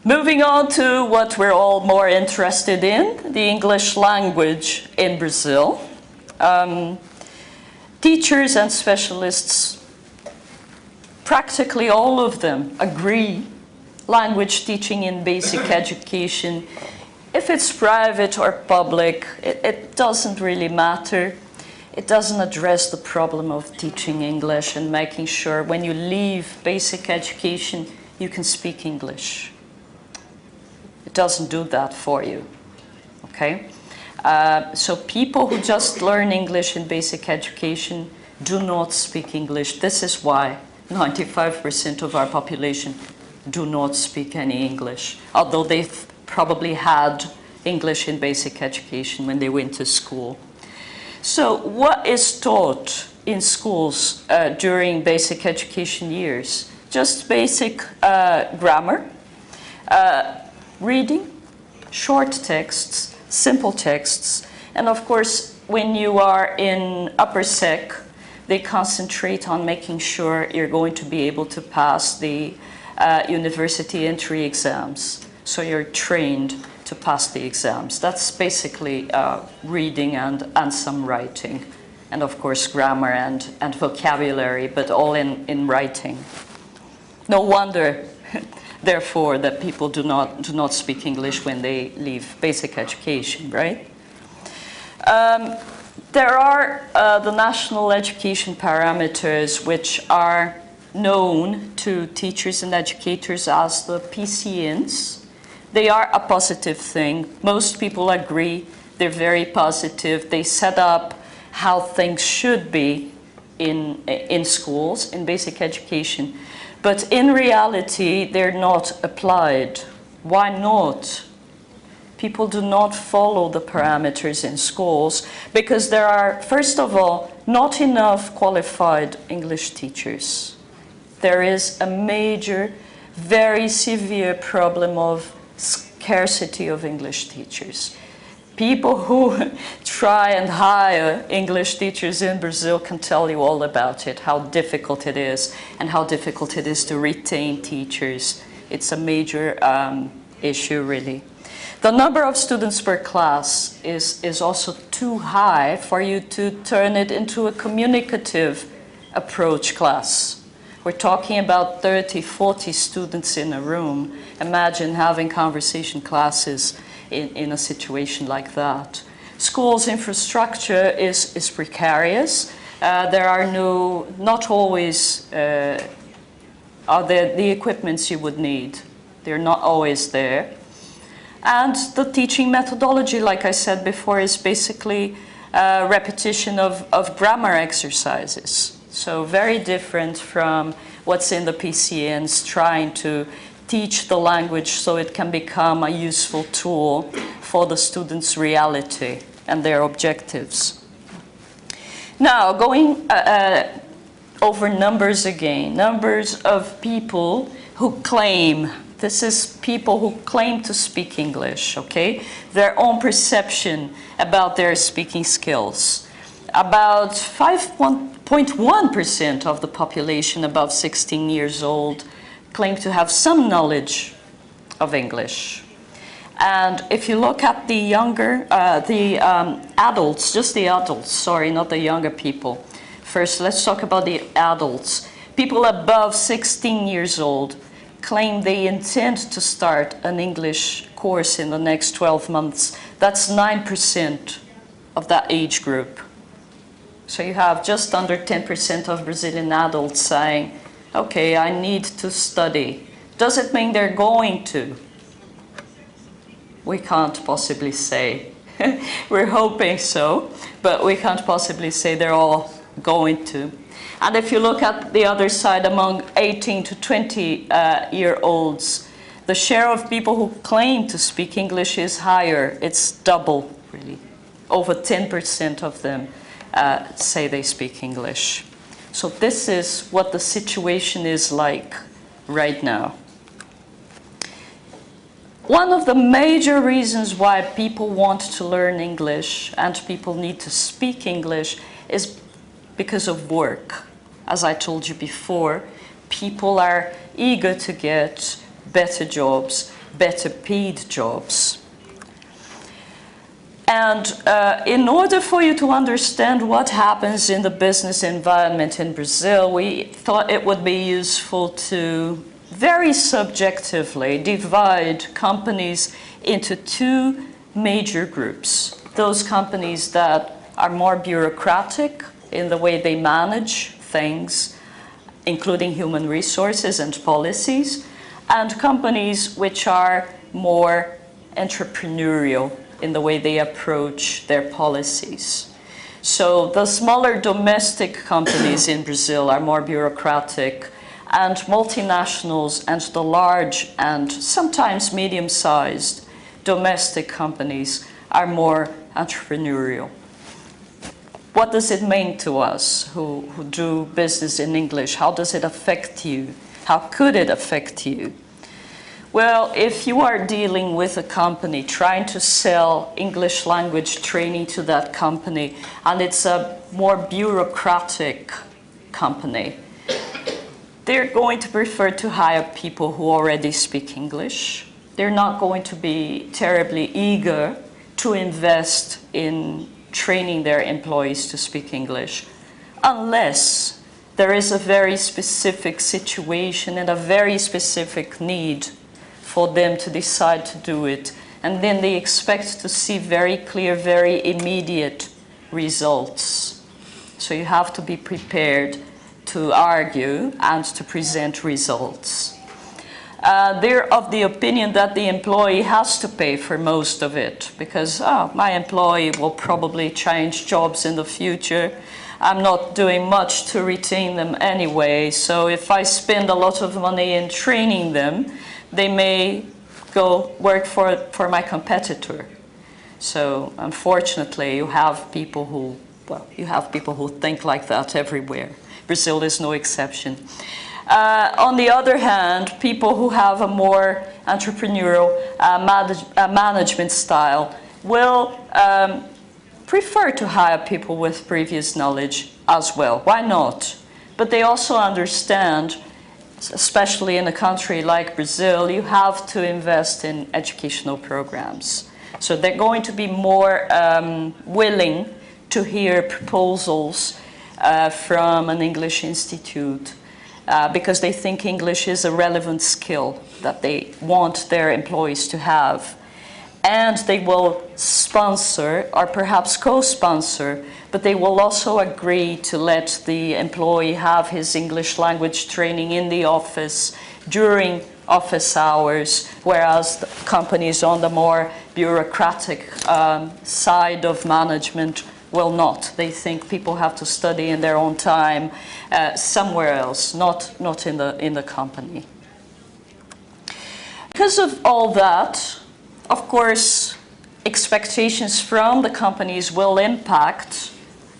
Moving on to what we're all more interested in, the English language in Brazil. Teachers and specialists, practically all of them, agree language teaching in basic education, if it's private or public, it doesn't really matter. It doesn't address the problem of teaching English and making sure when you leave basic education, you can speak English. It doesn't do that for you, okay? So people who just learn English in basic education do not speak English. This is why 95% of our population do not speak any English, although they've probably had English in basic education when they went to school. So what is taught in schools during basic education years? Just basic grammar, reading, short texts, simple texts, and of course when you are in upper sec, they concentrate on making sure you're going to be able to pass the university entry exams. So you're trained to pass the exams. That's basically reading and some writing. And of course grammar and vocabulary, but all in writing. No wonder, therefore, that people do not speak English when they leave basic education, right? There are the national education parameters which are known to teachers and educators as the PCNs. They are a positive thing. Most people agree they're very positive. They set up how things should be in schools, in basic education. But in reality, they're not applied. Why not? People do not follow the parameters in schools because there are, first of all, not enough qualified English teachers. There is a major, very severe problem of scarcity of English teachers. People who try and hire English teachers in Brazil can tell you all about it, how difficult it is and how difficult it is to retain teachers. It's a major issue, really. The number of students per class is also too high for you to turn it into a communicative approach class. We're talking about 30, 40 students in a room. Imagine having conversation classes in a situation like that. Schools' infrastructure is precarious. There are not always are there the equipments you would need. They're not always there. And the teaching methodology, like I said before, is basically repetition of grammar exercises. So very different from what's in the PCNs, trying to teach the language so it can become a useful tool for the students' reality and their objectives. Now, going over numbers again, numbers of people who claim, this is people who claim to speak English, okay? Their own perception about their speaking skills. About 5.1% of the population above 16 years old claim to have some knowledge of English. And if you look at the younger, adults, just the adults, sorry, not the younger people. First, let's talk about the adults. People above 16 years old claim they intend to start an English course in the next 12 months. That's 9% of that age group. So you have just under 10% of Brazilian adults saying, okay, I need to study. Does it mean they're going to? We can't possibly say. We're hoping so, but we can't possibly say they're all going to. And if you look at the other side, among 18 to 20-year-olds, the share of people who claim to speak English is higher. It's double, really. Over 10% of them say they speak English. So this is what the situation is like right now. One of the major reasons why people want to learn English and people need to speak English is because of work. As I told you before, people are eager to get better jobs, better paid jobs. And in order for you to understand what happens in the business environment in Brazil, we thought it would be useful to very subjectively divide companies into two major groups. Those companies that are more bureaucratic in the way they manage things, including human resources and policies, and companies which are more entrepreneurial in the way they approach their policies. So the smaller domestic companies in Brazil are more bureaucratic, and multinationals and the large and sometimes medium-sized domestic companies are more entrepreneurial. What does it mean to us who do business in English? How does it affect you? How could it affect you? Well, if you are dealing with a company trying to sell English language training to that company, and it's a more bureaucratic company, they're going to prefer to hire people who already speak English. They're not going to be terribly eager to invest in training their employees to speak English, unless there is a very specific situation and a very specific need for them to decide to do it. And then they expect to see very clear, very immediate results. So you have to be prepared to argue and to present results. They're of the opinion that the employee has to pay for most of it because my employee will probably change jobs in the future. I'm not doing much to retain them anyway, so if I spend a lot of money in training them, they may go work for my competitor. So unfortunately, you have people who think like that everywhere. Brazil is no exception. On the other hand, people who have a more entrepreneurial management style will prefer to hire people with previous knowledge as well. Why not? But they also understand, especially in a country like Brazil, you have to invest in educational programs. So they're going to be more willing to hear proposals from an English institute because they think English is a relevant skill that they want their employees to have. And they will sponsor or perhaps co-sponsor, but they will also agree to let the employee have his English language training in the office during office hours, whereas the companies on the more bureaucratic side of management will not. They think people have to study in their own time somewhere else, not in the company. Because of all that, of course, expectations from the companies will impact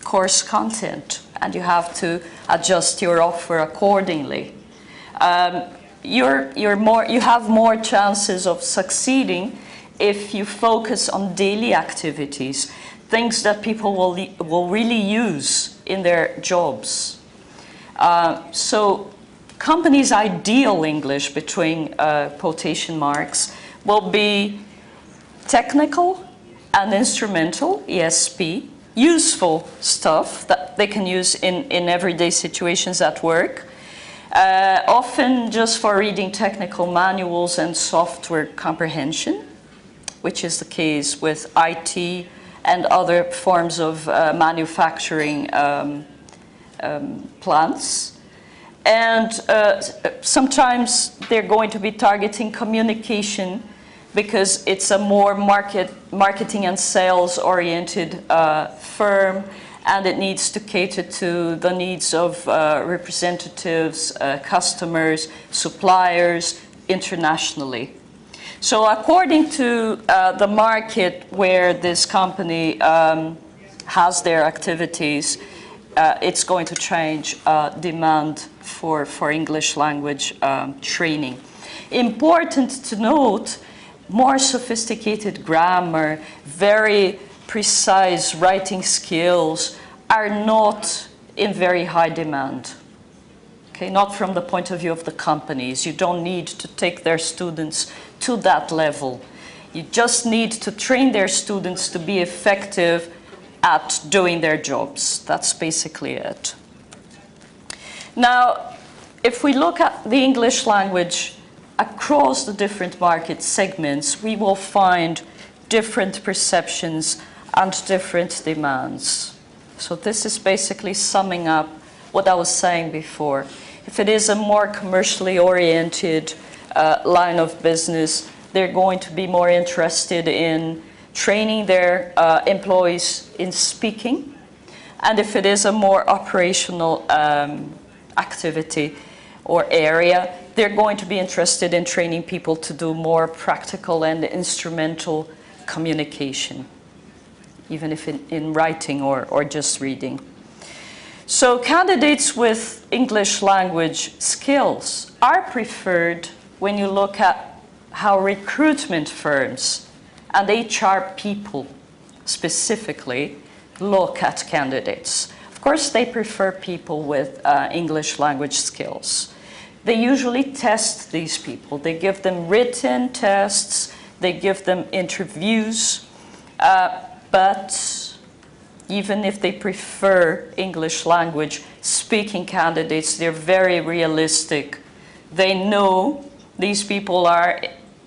course content, and you have to adjust your offer accordingly. You have more chances of succeeding if you focus on daily activities, things that people will really use in their jobs. So companies' ideal English, between quotation marks, will be technical and instrumental, ESP, useful stuff that they can use in everyday situations at work, often just for reading technical manuals and software comprehension, which is the case with IT and other forms of manufacturing plants. And sometimes they're going to be targeting communication because it's a more marketing and sales oriented firm, and it needs to cater to the needs of representatives, customers, suppliers internationally. So according to the market where this company has their activities, it's going to change demand for English language training. Important to note, more sophisticated grammar, very precise writing skills are not in very high demand. Okay, not from the point of view of the companies. You don't need to take their students to that level. You just need to train their students to be effective at doing their jobs. That's basically it. Now, if we look at the English language across the different market segments, we will find different perceptions and different demands. So this is basically summing up what I was saying before. If it is a more commercially oriented line of business, they're going to be more interested in training their employees in speaking. And if it is a more operational activity or area, they're going to be interested in training people to do more practical and instrumental communication, even if in writing or just reading. So candidates with English language skills are preferred when you look at how recruitment firms and HR people specifically look at candidates. Of course, they prefer people with English language skills. They usually test these people. They give them written tests, they give them interviews, but even if they prefer English language speaking candidates, they're very realistic. They know these people are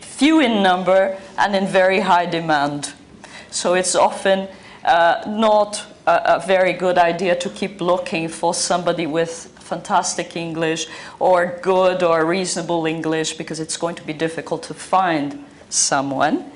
few in number and in very high demand. So it's often not a very good idea to keep looking for somebody with fantastic English or good or reasonable English, because it's going to be difficult to find someone.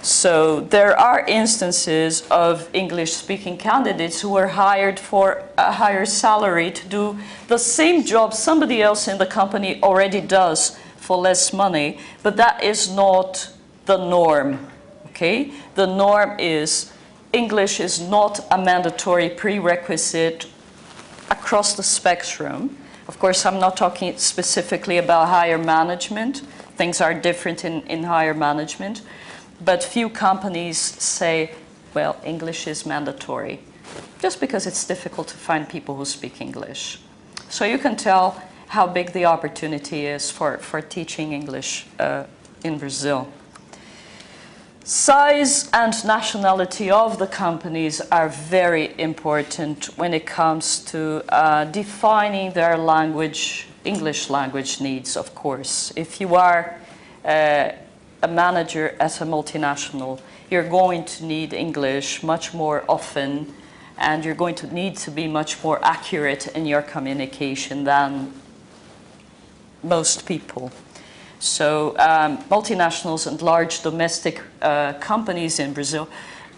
So there are instances of English-speaking candidates who are hired for a higher salary to do the same job somebody else in the company already does for less money, but that is not the norm, okay? The norm is English is not a mandatory prerequisite across the spectrum. Of course, I'm not talking specifically about higher management. Things are different in higher management. But few companies say, well, English is mandatory, just because it's difficult to find people who speak English. So you can tell how big the opportunity is for teaching English in Brazil. Size and nationality of the companies are very important when it comes to defining their language, English language needs, of course. If you are a manager at a multinational, you're going to need English much more often, and you're going to need to be much more accurate in your communication than most people. So multinationals and large domestic companies in Brazil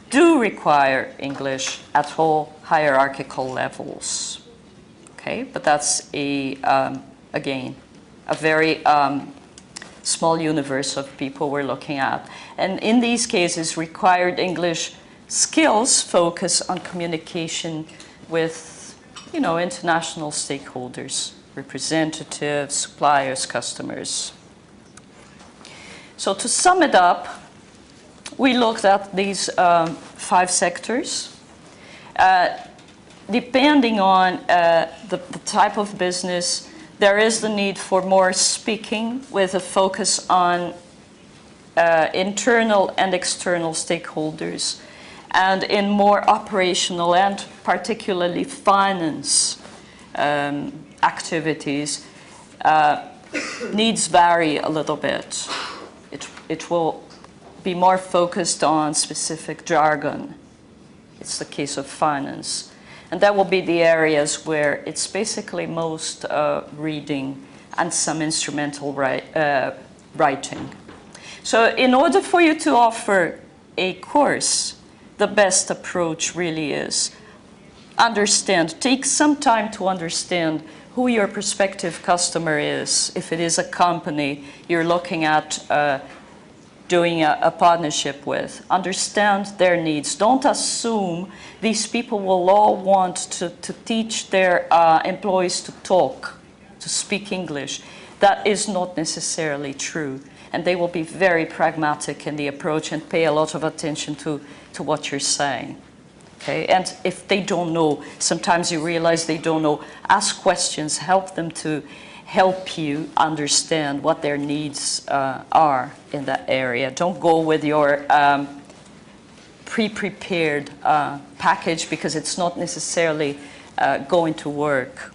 do require English at all hierarchical levels. Okay, but that's again, a very small universe of people we're looking at. And in these cases, required English skills focus on communication with, international stakeholders, representatives, suppliers, customers. So to sum it up, we looked at these 5 sectors. Depending on the type of business, there is the need for more speaking with a focus on internal and external stakeholders, and in more operational and particularly finance activities, needs vary a little bit. It will be more focused on specific jargon. It's the case of finance. And that will be the areas where it's basically most reading and some instrumental writing. So in order for you to offer a course, the best approach really is take some time to understand who your prospective customer is. If it is a company you're looking at doing a partnership with, understand their needs. Don't assume these people will all want to teach their employees to talk, to speak English. That is not necessarily true. And they will be very pragmatic in the approach and pay a lot of attention to what you're saying. Okay? And if they don't know, sometimes you realize they don't know, ask questions, help them to help you understand what their needs are in that area. Don't go with your pre-prepared package, because it's not necessarily going to work.